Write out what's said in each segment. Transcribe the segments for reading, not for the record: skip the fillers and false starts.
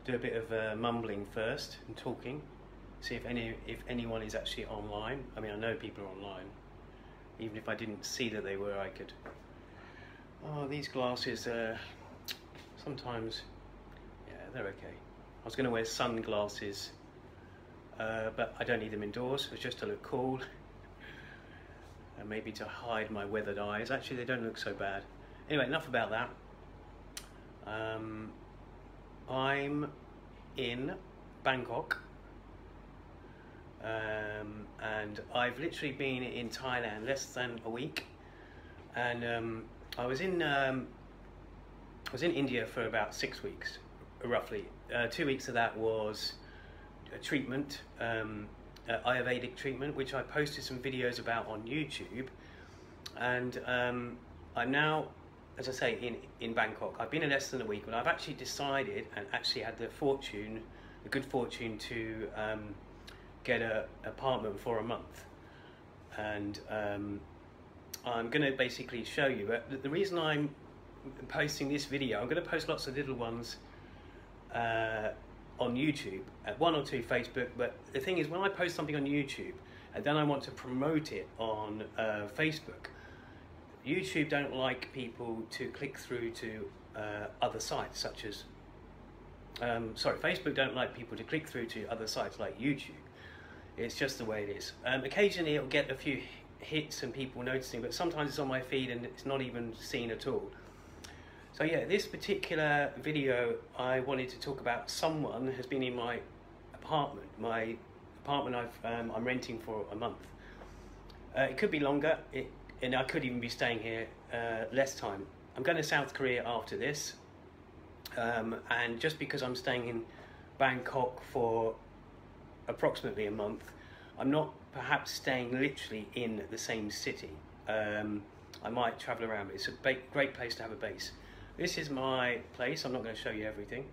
do a bit of mumbling first and talking, see if anyone is actually online. I mean, I know people are online. Even if I didn't see that they were, I could. Oh, these glasses, sometimes, yeah, they're okay. I was going to wear sunglasses, but I don't need them indoors. It's just to look cool, and maybe to hide my weathered eyes. Actually, they don't look so bad. Anyway, enough about that. I'm in Bangkok, and I've literally been in Thailand less than a week, and I was in India for about 6 weeks, roughly. 2 weeks of that was a treatment, Ayurvedic treatment, which I posted some videos about on YouTube, and I'm now, as I say, in Bangkok. I've been in less than a week, but I've actually decided and actually had the good fortune to get an apartment for a month, and I'm going to basically show you. But the reason I'm posting this video, I'm going to post lots of little ones on YouTube, one or two Facebook, but the thing is, when I post something on YouTube and then I want to promote it on Facebook, YouTube don't like people to click through to other sites such as, Facebook don't like people to click through to other sites like YouTube. It's just the way it is. Occasionally it'll get a few hits and people noticing, but sometimes it's on my feed and it's not even seen at all. So yeah, this particular video, I wanted to talk about someone has been in my apartment. My apartment I'm renting for a month. It could be longer, and I could even be staying here less time. I'm going to South Korea after this, and just because I'm staying in Bangkok for approximately a month, I'm not perhaps staying literally in the same city. I might travel around, but it's a great place to have a base. This is my place. I'm not going to show you everything.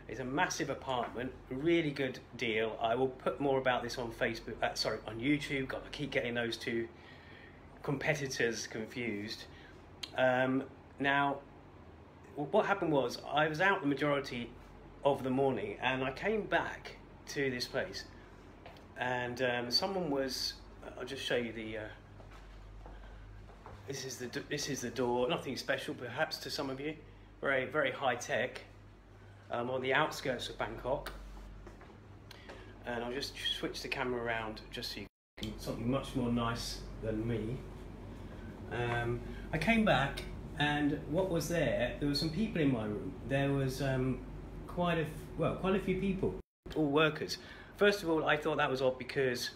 It's a massive apartment, really good deal. I will put more about this on Facebook, on YouTube. God, I keep getting those two competitors confused. Now, what happened was I was out the majority of the morning, and I came back to this place, and someone was. I'll just show you the. This is the door. Nothing special, perhaps to some of you. Very high tech. On the outskirts of Bangkok, and I'll just switch the camera around just so you can see something much more nice than me. I came back, and what was there? There were some people in my room. There was quite a few people, all workers. First of all, I thought that was odd because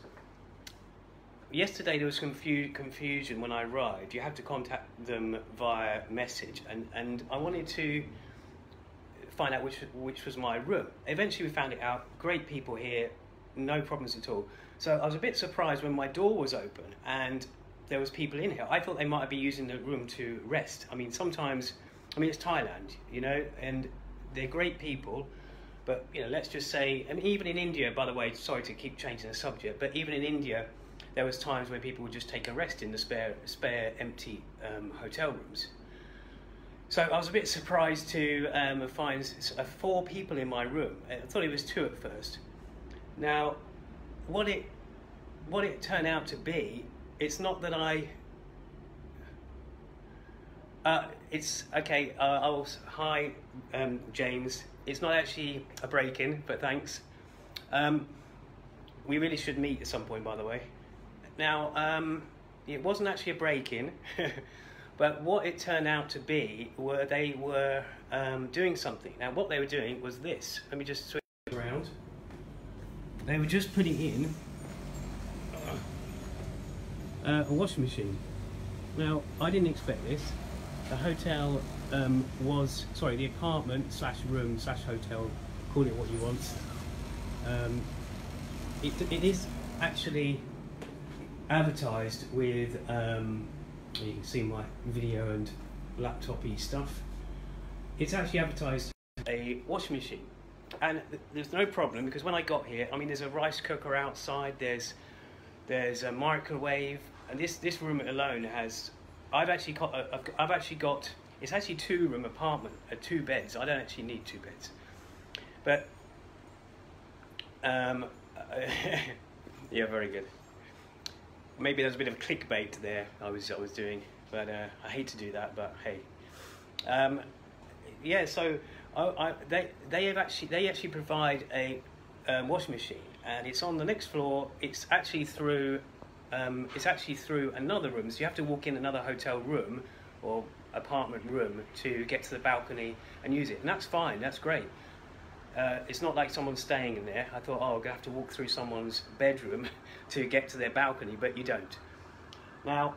yesterday there was confusion when I arrived. You had to contact them via message, and I wanted to find out which was my room. Eventually we found it out. Great people here, no problems at all. So I was a bit surprised when my door was open and there was people in here. I thought they might be using the room to rest. I mean, sometimes, it's Thailand, and they're great people, but let's just say, even in India, by the way, sorry to keep changing the subject, but even in India, there was times when people would just take a rest in the spare empty hotel rooms. So I was a bit surprised to find 4 people in my room. I thought it was 2 at first. Now, what it turned out to be, it's not that it's okay. Hi, James. It's not actually a break-in, but thanks. We really should meet at some point, by the way. Now, it wasn't actually a break-in. But what it turned out to be they were doing something. Now, what they were doing was this. Let me just switch around. They were just putting in a washing machine. Now, I didn't expect this. The hotel the apartment / room / hotel, call it what you want. It is actually advertised with. You can see my video and laptop-y stuff. It's actually advertised a washing machine, and there's no problem because when I got here, there's a rice cooker outside. There's a microwave, and this room alone has. I've actually got. It's actually 2-room apartment, 2 beds. I don't actually need 2 beds, but Um, yeah, very good. Maybe there's a bit of clickbait there I was doing, but I hate to do that. But hey, yeah. So they actually provide a washing machine, and it's on the next floor. It's actually through another room, so you have to walk in another hotel room or apartment room to get to the balcony and use it, and that's fine. That's great. It's not like someone's staying in there. I thought, oh, I'm gonna have to walk through someone's bedroom to get to their balcony, but you don't. Now,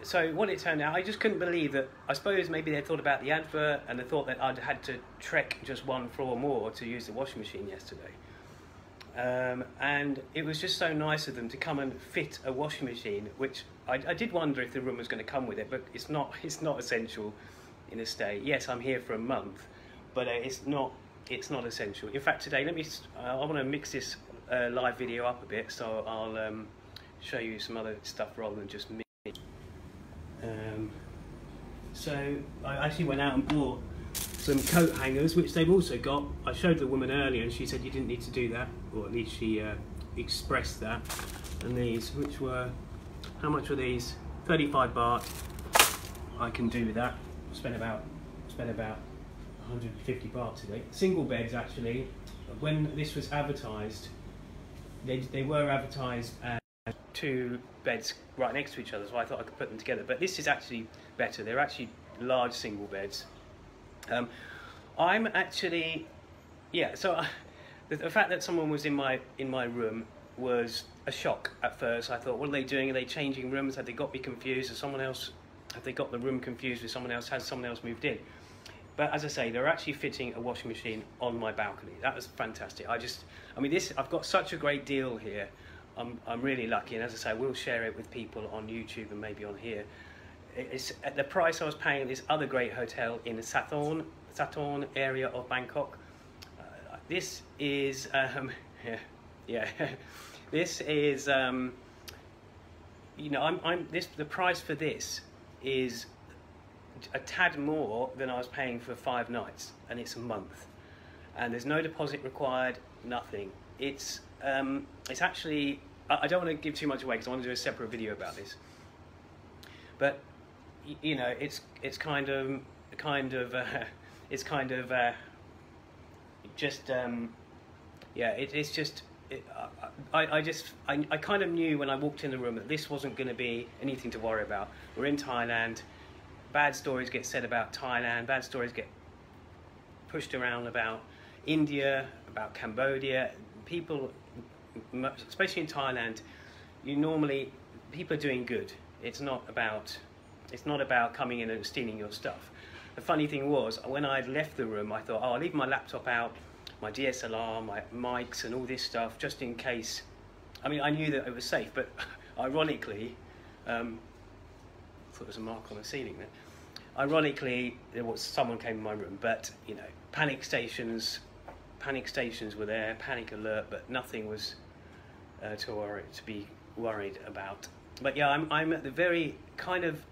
so what it turned out, I just couldn't believe that. I suppose maybe they thought about the advert and they thought that I'd had to trek just one floor more to use the washing machine yesterday. And it was just so nice of them to come and fit a washing machine, which I did wonder if the room was going to come with it, but it's not essential in a stay. Yes, I'm here for a month, but it's not essential. In fact, today, I want to mix this live video up a bit, so I'll show you some other stuff rather than just me. So I actually went out and bought some coat hangers, which they've also got. I showed the woman earlier and she said you didn't need to do that, or at least she expressed that. And these, which were, how much were these? 35 baht. I can do that. Spent about 150 baht today. Single beds, actually, when this was advertised, they were advertised as 2 beds right next to each other, so I thought I could put them together. But this is actually better. They're actually large single beds. I'm actually, yeah, so the fact that someone was in my room was a shock at first. I thought, what are they doing? Are they changing rooms? Have they got me confused? Have they got the room confused with someone else? Has someone else moved in? But as I say, they're actually fitting a washing machine on my balcony. That was fantastic. I mean, I've got such a great deal here. I'm really lucky, and as I say, I will share it with people on YouTube and maybe on here. It's at the price I was paying at this other great hotel in the Sathorn area of Bangkok. This is yeah. This is you know, the price for this is a tad more than I was paying for 5 nights, and it's a month, and there's no deposit required, nothing. It's actually, I don't want to give too much away because I want to do a separate video about this, but you know, it's kind of yeah, it's just I kind of knew when I walked in the room that this wasn't going to be anything to worry about. We're in Thailand. Bad stories get said about Thailand. Bad stories get pushed around about India, about Cambodia. People, especially in Thailand, people are doing good. It's not about coming in and stealing your stuff. The funny thing was, when I had left the room, I thought, oh, I'll leave my laptop out, my DSLR, my mics and all this stuff, just in case. I mean, I knew that it was safe, but ironically, I thought there was a mark on the ceiling there. Ironically, someone came in my room, but you know, panic stations were there, panic alert, but nothing was to be worried about. But yeah, I'm at the very kind of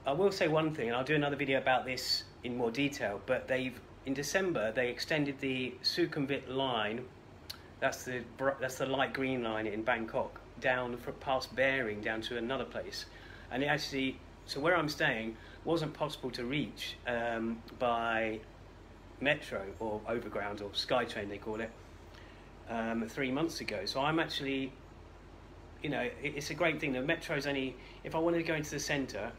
I will say one thing, and I'll do another video about this in more detail. But in December they extended the Sukhumvit line. That's the light green line in Bangkok, down past Bering down to another place, and it actually, so where I'm staying wasn't possible to reach by metro or overground or Skytrain they call it 3 months ago. So I'm actually, you know, it's a great thing. The metro's only, if I wanted to go into the centre,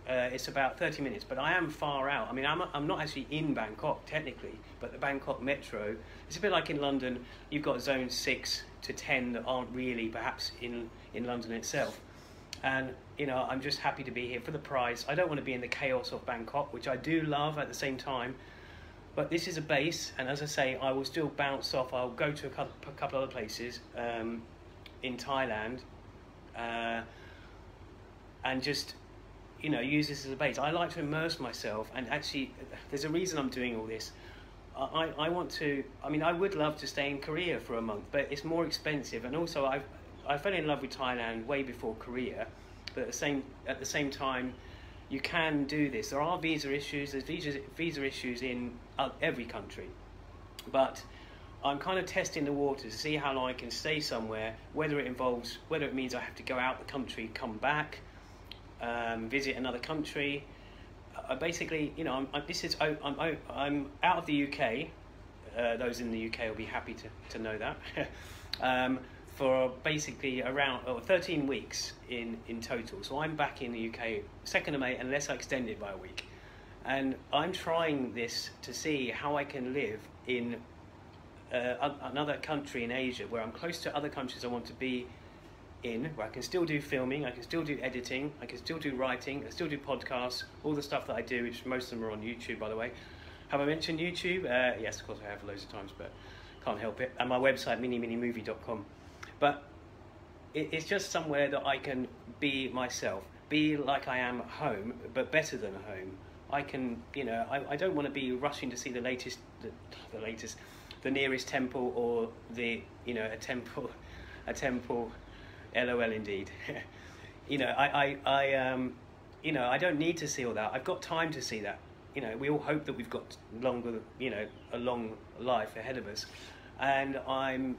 it's about 30 minutes, but I am far out. I mean, I'm not actually in Bangkok technically, but the Bangkok metro, it's a bit like in London. You've got zones 6 to 10 that aren't really perhaps in London itself. And you know, I'm just happy to be here for the price. I don't want to be in the chaos of Bangkok, which I do love at the same time. But this is a base, and as I say, I will still bounce off. I'll go to a couple other places in Thailand, and just, you know, use this as a base. I like to immerse myself, and actually, there's a reason I'm doing all this. I want to. I mean, I would love to stay in Korea for a month, but it's more expensive, and also I fell in love with Thailand way before Korea. But at the same time, you can do this. There are visa issues. There's visa issues in every country, but I'm kind of testing the waters to see how long I can stay somewhere, whether it means I have to go out the country, come back, visit another country. Basically, you know, I'm out of the UK. Those in the UK will be happy to know that. For basically around 13 weeks in total. So I'm back in the UK 2nd of May, unless I extend it by a week. And I'm trying this to see how I can live in another country in Asia, where I'm close to other countries I want to be in, where I can still do filming, I can still do editing, I can still do writing, I can still do podcasts, all the stuff that I do, which most of them are on YouTube, by the way. Have I mentioned YouTube? Yes, of course I have loads of times, but can't help it. And my website, miniminimovie.com. But it's just somewhere that I can be myself, be like I am at home, but better than home. I can, you know, I don't want to be rushing to see the nearest temple, or a temple, LOL indeed. You know, I don't need to see all that. I've got time to see that. You know, we all hope that we've got a long life ahead of us, and I'm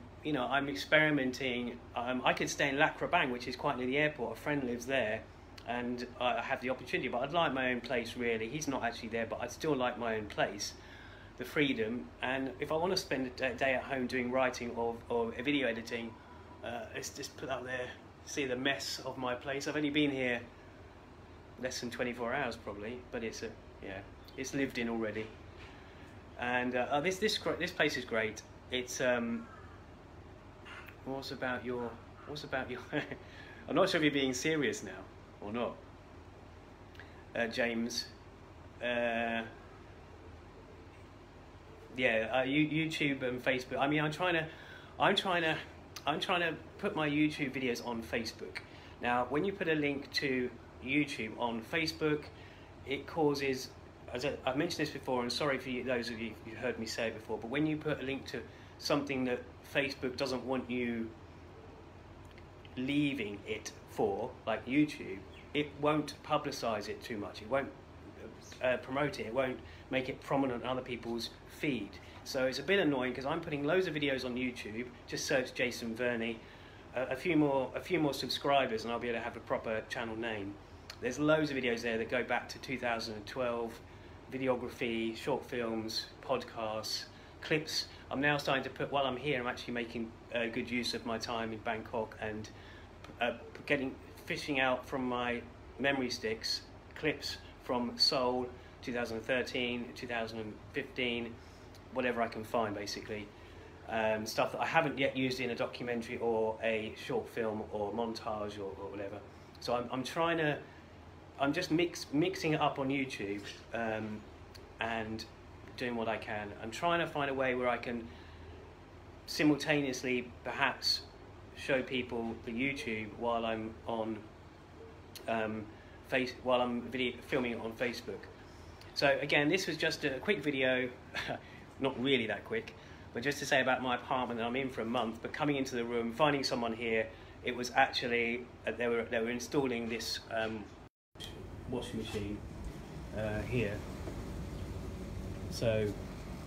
experimenting. I could stay in Lac Prabang, which is quite near the airport. A friend lives there, and I have the opportunity. But I'd like my own place, really. He's not actually there, but I'd still like my own place, the freedom. And if I want to spend a day at home doing writing or video editing, let's just put up there. See the mess of my place. I've only been here less than 24 hours, probably, but it's lived in already. And this place is great. It's what's about your I'm not sure if you're being serious now or not, James. YouTube and Facebook. I mean, I'm trying to put my YouTube videos on Facebook. Now, when you put a link to YouTube on Facebook, it causes, as I've mentioned this before, and sorry for those of you who heard me say it before, but when you put a link to something that Facebook doesn't want you leaving it for, like YouTube, it won't publicize it too much. It won't promote it. It won't make it prominent on other people's feed. So it's a bit annoying, because I'm putting loads of videos on YouTube. Just search Jason Verney. A few more subscribers, and I'll be able to have a proper channel name. There's loads of videos there that go back to 2012, videography, short films, podcasts, clips. I'm now starting to put, while I'm here, I'm actually making good use of my time in Bangkok, and fishing out from my memory sticks clips from Seoul, 2013, 2015, whatever I can find, basically. Stuff that I haven't yet used in a documentary or a short film or montage or whatever. So I'm just mixing it up on YouTube, and doing what I can. I'm trying to find a way where I can simultaneously perhaps show people the YouTube while I'm on filming it on Facebook. So again, this was just a quick video, not really that quick, but just to say about my apartment that I'm in for a month. But coming into the room, finding someone here, it was actually they were installing this washing machine here. So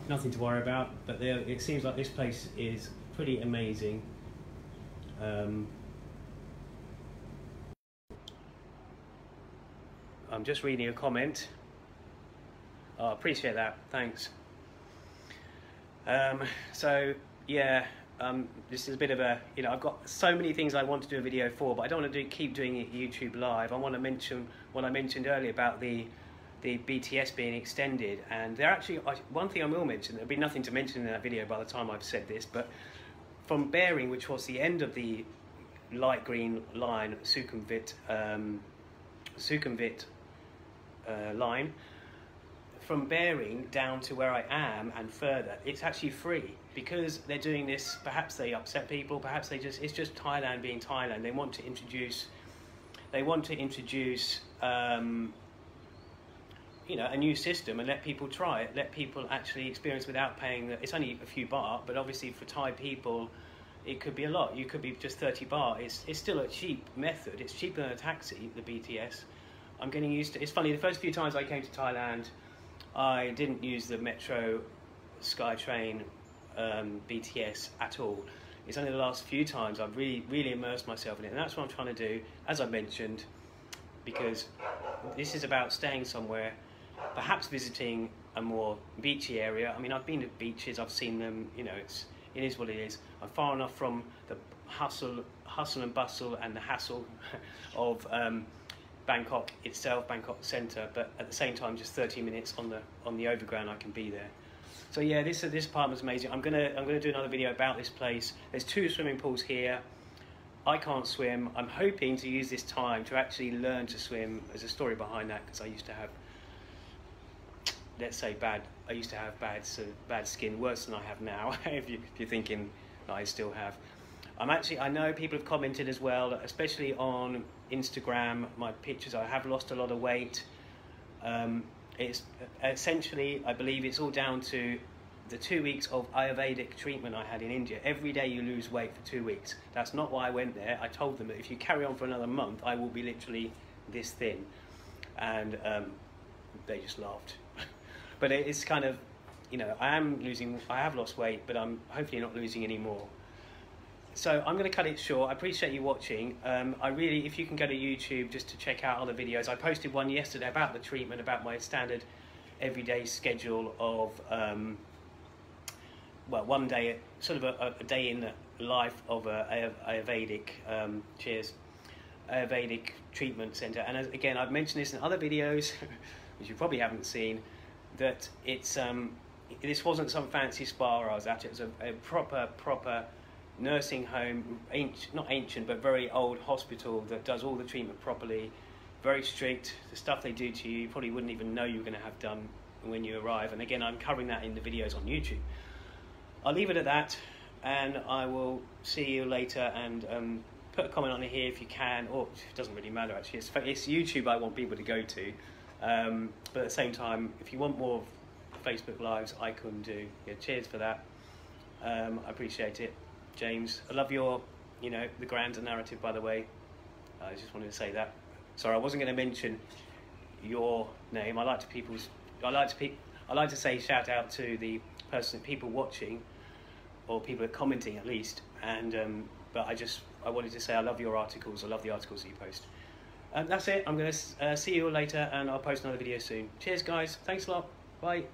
nothing to worry about. But it seems like this place is pretty amazing. I'm just reading a comment. I appreciate that, thanks. So yeah, this is a bit of a, I've got so many things I want to do a video for, but I don't want to keep doing it YouTube live. I want to mention what I mentioned earlier about the BTS being extended, and they're actually, one thing I will mention, there'll be nothing to mention in that video by the time I've said this, but from Bering, which was the end of the light green line, Sukhumvit line, from Bering down to where I am and further, it's actually free, because they're doing this. Perhaps they upset people, perhaps it's just Thailand being Thailand. They want to introduce a new system and let people try it, let people actually experience without paying. It's only a few baht, but obviously for Thai people it could be a lot. You could be just 30 baht. It's still a cheap method. It's cheaper than a taxi, the BTS. I'm getting used to it. It's funny, the first few times I came to Thailand, I didn't use the metro, SkyTrain, BTS at all. It's only the last few times I've really immersed myself in it, and that's what I'm trying to do, as I mentioned, because this is about staying somewhere, perhaps visiting a more beachy area. I mean, I've been to beaches, I've seen them, you know, it is what it is. I'm far enough from the hustle and bustle and the hassle of Bangkok itself, Bangkok centre, but at the same time, just 30 minutes on the overground, I can be there. So yeah, this apartment's amazing. I'm gonna do another video about this place. There's 2 swimming pools here. I can't swim. I'm hoping to use this time to actually learn to swim. There's a story behind that, because I used to have, let's say, bad skin, worse than I have now. if you're thinking that I still have. I know people have commented as well, especially on Instagram, my pictures. I have lost a lot of weight. It's essentially, I believe it's all down to the 2 weeks of Ayurvedic treatment I had in India. Every day you lose weight for 2 weeks. That's not why I went there. I told them that if you carry on for another month, I will be literally this thin. And they just laughed. But it's kind of, you know, I have lost weight, but I'm hopefully not losing any more. So I'm going to cut it short. I appreciate you watching. If you can go to YouTube just to check out other videos. I posted one yesterday about the treatment, about my standard everyday schedule of, well, one day, sort of a day in the life of a Ayurvedic, Ayurvedic treatment centre. And again, I've mentioned this in other videos, which you probably haven't seen, that this wasn't some fancy spa I was at. It was a proper nursing home, not ancient, but very old hospital that does all the treatment properly, very strict. The stuff they do to you, you probably wouldn't even know you were going to have done when you arrive. And again, I'm covering that in the videos on YouTube. I'll leave it at that, and I will see you later, and put a comment on it here if you can, or it doesn't really matter actually. It's YouTube I want people to go to, but at the same time, if you want more Facebook Lives, I can do. Yeah, cheers for that. I appreciate it. James, I love your, you know, the grand narrative, by the way. I just wanted to say that. Sorry, I wasn't going to mention your name. I like to say shout out to the people watching, or people are commenting at least. And but I wanted to say I love your articles. I love the articles that you post. That's it. I'm going to see you all later, and I'll post another video soon. Cheers, guys. Thanks a lot. Bye.